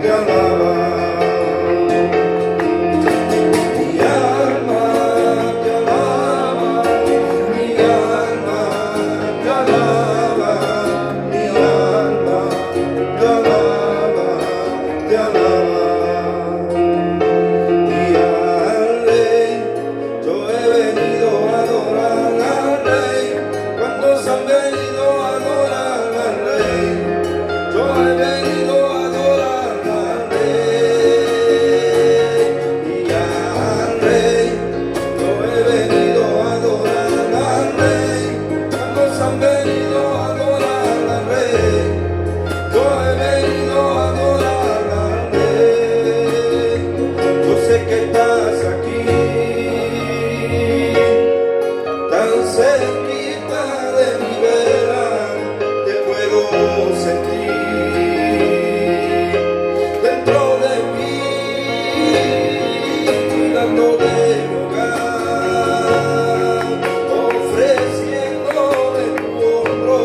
te alaba. Mi alma te alaba, mi alma te alaba, mi alma te alaba, te alaba. Y al Rey, yo he venido a adorar al Rey. ¿Cuántos han venido a adorar al Rey? Yo he venido a adorar al Rey. Y al Rey, yo he venido a adorar al Rey. ¿Cuántos han venido a adorar al Rey? Yo he venido a adorar al Rey. Yo sé que estás aquí, tan cerquita de mi vera, te puedo sentir dentro de mí, cuidando de mi hogar, ofreciéndome tu hombro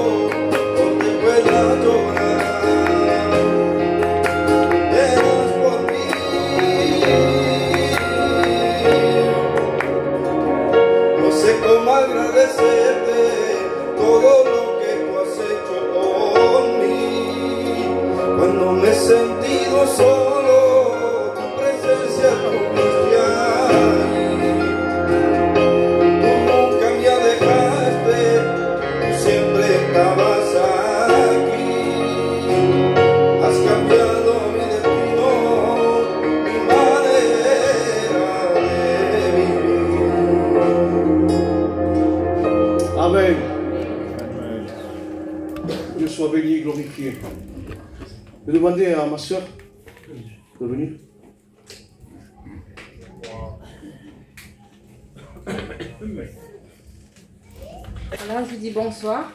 donde pueda llorar. Verás por mí. No sé cómo agradecerte todo lo que tú has hecho por mí. Cuando me he sentido solo, tu presencia tuviste ahí. Tú nunca me dejaste, tú siempre estabas aquí. Has cambiado mi destino, mi manera de vivir. Amen. Dieu soit béni et glorifié. Je vais demander à ma soeur de venir. Voilà, je vous dis bonsoir.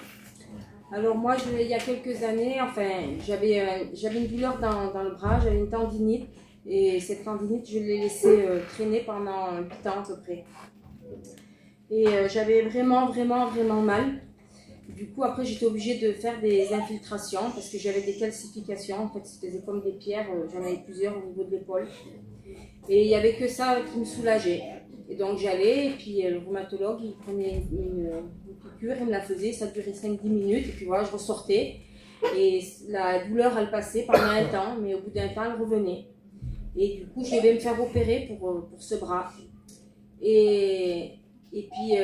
Alors moi, il y a quelques années, enfin, j'avais une douleur dans le bras, j'avais une tendinite. Et cette tendinite, je l'ai laissée traîner pendant 8 ans à peu près. Et j'avais vraiment mal. Du coup, après, j'étais obligée de faire des infiltrations parce que j'avais des calcifications. En fait, c'était comme des pierres, j'en avais plusieurs au niveau de l'épaule. Et il n'y avait que ça qui me soulageait. Et donc j'allais, et puis le rhumatologue, il prenait une piqûre, il me la faisait, ça durait 5-10 minutes, et puis voilà, je ressortais. Et la douleur, elle passait pendant un temps, mais au bout d'un temps, elle revenait. Et du coup, je devais me faire opérer pour ce bras. Et puis,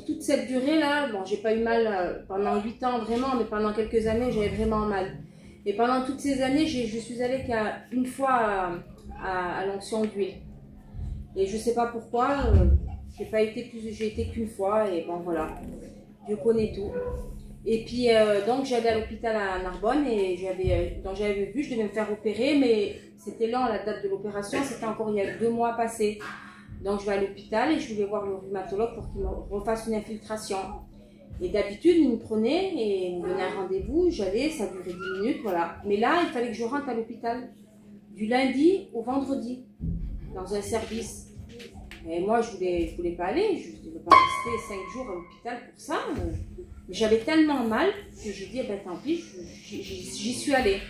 toute cette durée-là, bon, j'ai pas eu mal pendant 8 ans vraiment, mais pendant quelques années, j'avais vraiment mal. Et pendant toutes ces années, je suis allée qu'une fois à l'onction d'huile. Et je sais pas pourquoi, j'ai été qu'une fois, et bon voilà, Dieu connaît tout. Et puis, donc j'allais à l'hôpital à Narbonne, et j'avais vu, je devais me faire opérer, mais c'était lent, la date de l'opération, c'était encore il y a 2 mois passés. Donc je vais à l'hôpital et je voulais voir le rhumatologue pour qu'il me refasse une infiltration. Et d'habitude, il me prenait et il me donnait un rendez-vous, j'allais, ça durait 10 minutes, voilà. Mais là, il fallait que je rentre à l'hôpital du lundi au vendredi, dans un service. Et moi, je voulais pas aller, je ne voulais pas rester 5 jours à l'hôpital pour ça. Mais j'avais tellement mal que j'ai dit, ben tant pis, j'y suis allée.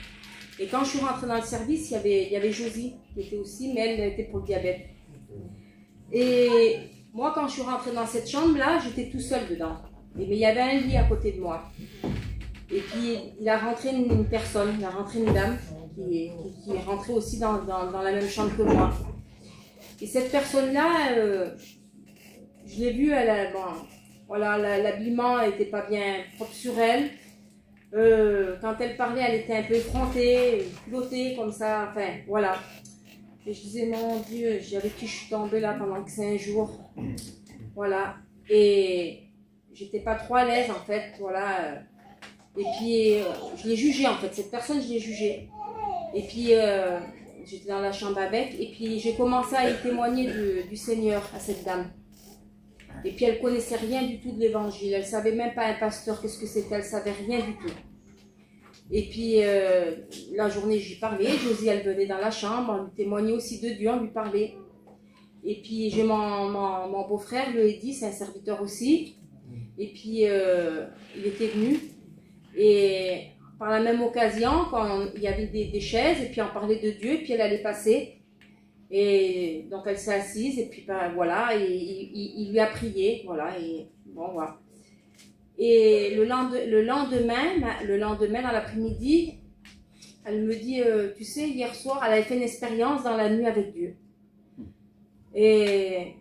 Et quand je suis rentrée dans le service, il y avait Josie qui était aussi, mais elle était pour le diabète. Et moi, quand je suis rentrée dans cette chambre-là, j'étais tout seul dedans. Mais il y avait un lit à côté de moi. Et puis, il a rentré une personne, il a rentré une dame qui est rentrée aussi dans la même chambre que moi. Et cette personne-là, je l'ai vue, voilà, l'habillement n'était pas bien propre sur elle. Quand elle parlait, elle était un peu effrontée, culottée comme ça, enfin, voilà. Et je disais, mon Dieu, avec qui je suis tombée là pendant 5 jours. Voilà. Et j'étais pas trop à l'aise en fait, voilà. Et puis, je l'ai jugée en fait, cette personne, je l'ai jugée. Et puis, j'étais dans la chambre avec, et puis j'ai commencé à y témoigner du Seigneur à cette dame. Et puis, elle connaissait rien du tout de l'évangile, elle savait même pas un pasteur, qu'est-ce que c'était, elle savait rien du tout. Et puis, la journée, j'y parlais, Josie, elle venait dans la chambre, on lui témoignait aussi de Dieu, on lui parlait. Et puis, j'ai mon beau-frère, le Eddy, c'est un serviteur aussi. Et puis, il était venu. Et par la même occasion, quand il y avait des chaises, et puis on parlait de Dieu, et puis elle allait passer. Et donc elle s'est assise, et puis ben, voilà, et il lui a prié, voilà, et bon, voilà. Et le lendemain, dans l'après-midi, elle me dit, tu sais, hier soir, elle avait fait une expérience dans la nuit avec Dieu. Mais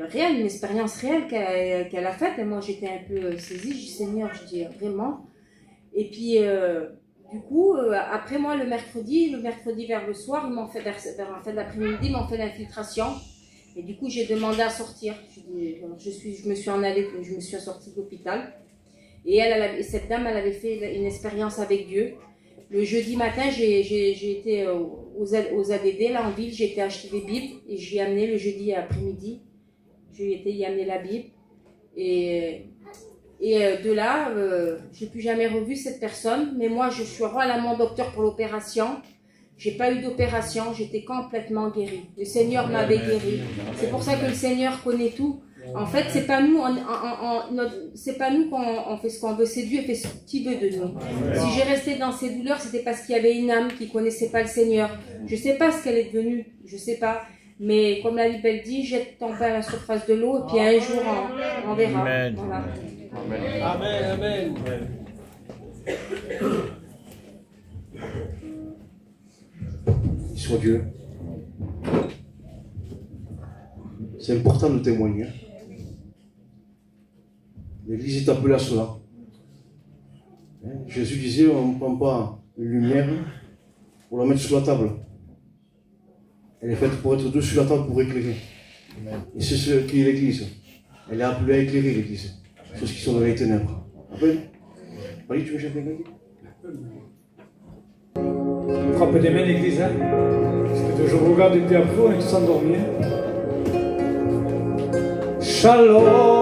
réelle, une expérience réelle qu'elle a faite. Et moi, j'étais un peu saisie. Je dis, Seigneur, je dis, vraiment. Et puis, du coup, après moi, le mercredi vers le soir, ils m'ont fait, vers la fin de l'après-midi, ils m'ont fait l'infiltration. Et du coup, j'ai demandé à sortir. Je me suis en allée, je me suis sortie de l'hôpital. Et cette dame, elle avait fait une expérience avec Dieu. Le jeudi matin, j'ai été aux ADD, là en ville, j'ai été acheter des Bibles et je lui ai amené le jeudi après-midi. Je lui ai été y amener la Bible. Et de là, je n'ai plus jamais revu cette personne. Mais moi, je suis allée à mon docteur pour l'opération. J'ai pas eu d'opération, j'étais complètement guérie. Le Seigneur m'avait guérie. C'est pour ça que le Seigneur connaît tout. En fait, c'est pas nous, c'est pas nous qu'on fait ce qu'on veut, c'est Dieu qui fait ce qu'il veut de nous. Si j'ai resté dans ces douleurs, c'était parce qu'il y avait une âme qui connaissait pas le Seigneur. Je sais pas ce qu'elle est devenue, je sais pas. Mais comme la Bible dit, jette ton pain à la surface de l'eau, et puis un jour on verra. Amen. Voilà. Amen, amen. Soit Dieu. C'est important de témoigner. L'Église est appelée à cela. Jésus disait, on ne prend pas une lumière pour la mettre sur la table. Elle est faite pour être dessus la table pour éclairer. Et c'est ce qui est l'Église. Elle est appelée à éclairer l'Église. Ceux qui sont dans les ténèbres. Amen. Allez, tu veux chercher quelqu'un? Frappe des mains l'église, hein? Parce que je regarde depuis après, on est tous endormis. Shalom.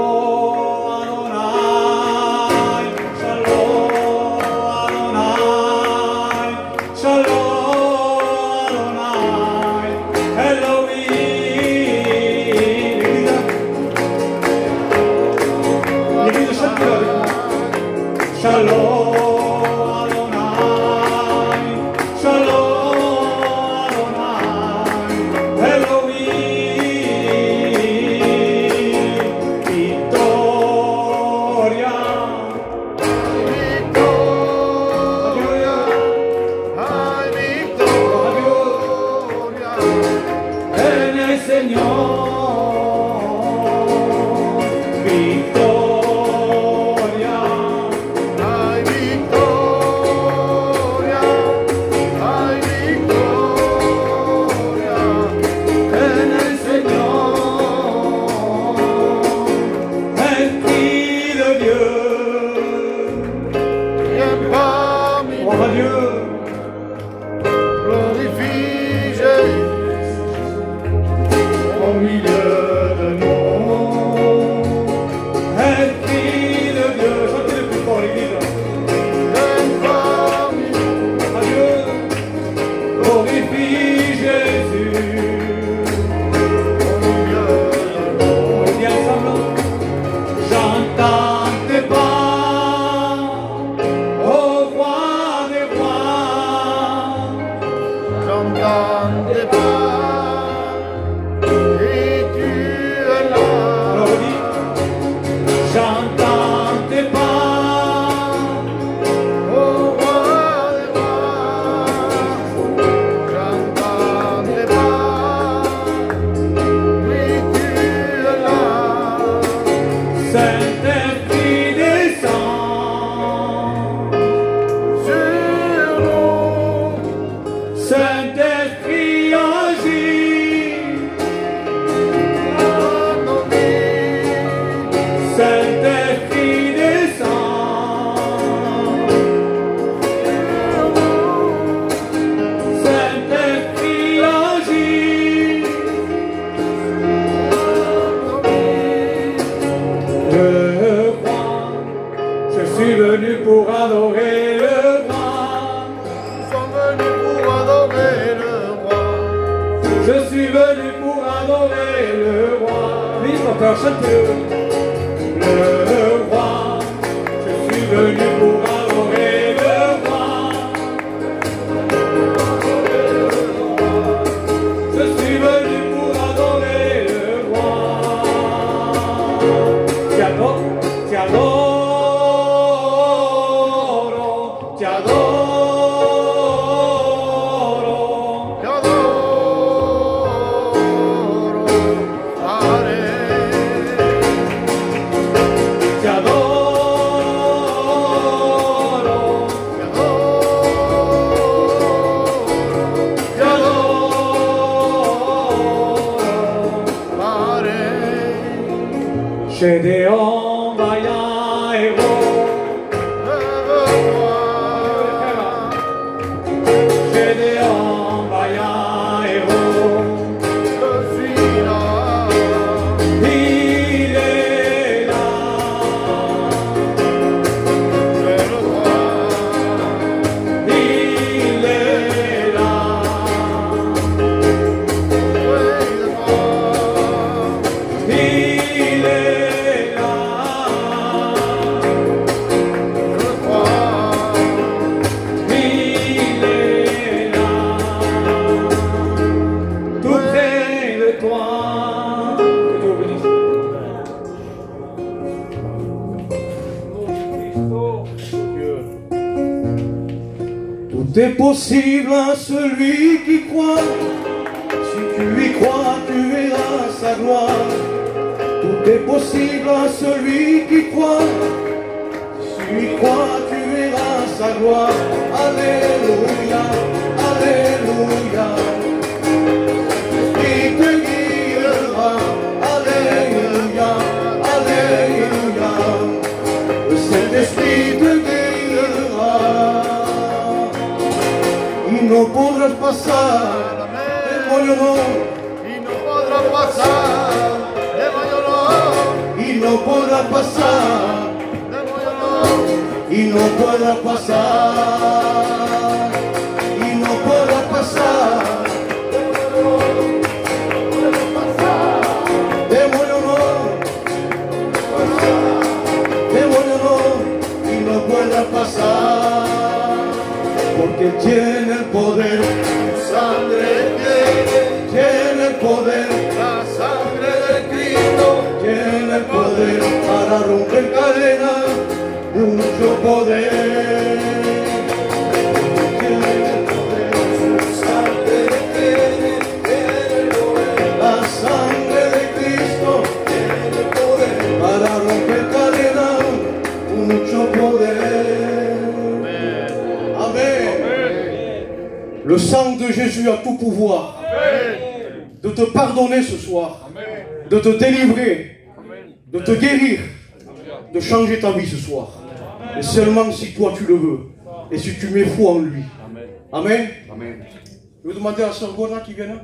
Le roi, je suis venu pour adorer le Gedeon vaya héros. Gedeon vaya héros. Il est là. Il est là. Il est là. Il est là. Tout près de toi. Que Dieu bénisse. Tout est possible à celui qui croit. Si tu y crois, tu verras sa gloire. Tout est possible à celui qui croit. Si tu y crois, tu verras sa gloire. Alléluia, Alléluia. Il te guidera. Alléluia, Alléluia. Le Saint-Esprit te guidera. Y no podrás pasar el mollonón. Y no podrá pasar de Mollonón. Y no podrás pasar. De Mollonón. Y no podrás pasar. Y no podrás pasar. De mollonón. De mollonón. Y no podrás pasar. Porque Él tiene el poder. Sangre Tiene el poder. la sangre de Cristo. Tiene el poder para romper cadenas, mucho poder. Tiene el poder, Sangre de tiene el poder. la sangre de Cristo, Tiene el poder. para romper cadenas, mucho poder. Amen. Le sang de Jésus a tout pouvoir de te pardonner ce soir, de te délivrer, de te guérir, de changer ta vie ce soir. Et seulement si toi tu le veux et si tu mets foi en lui. Amen. Je vais demander à Sœur Gona qui vient là.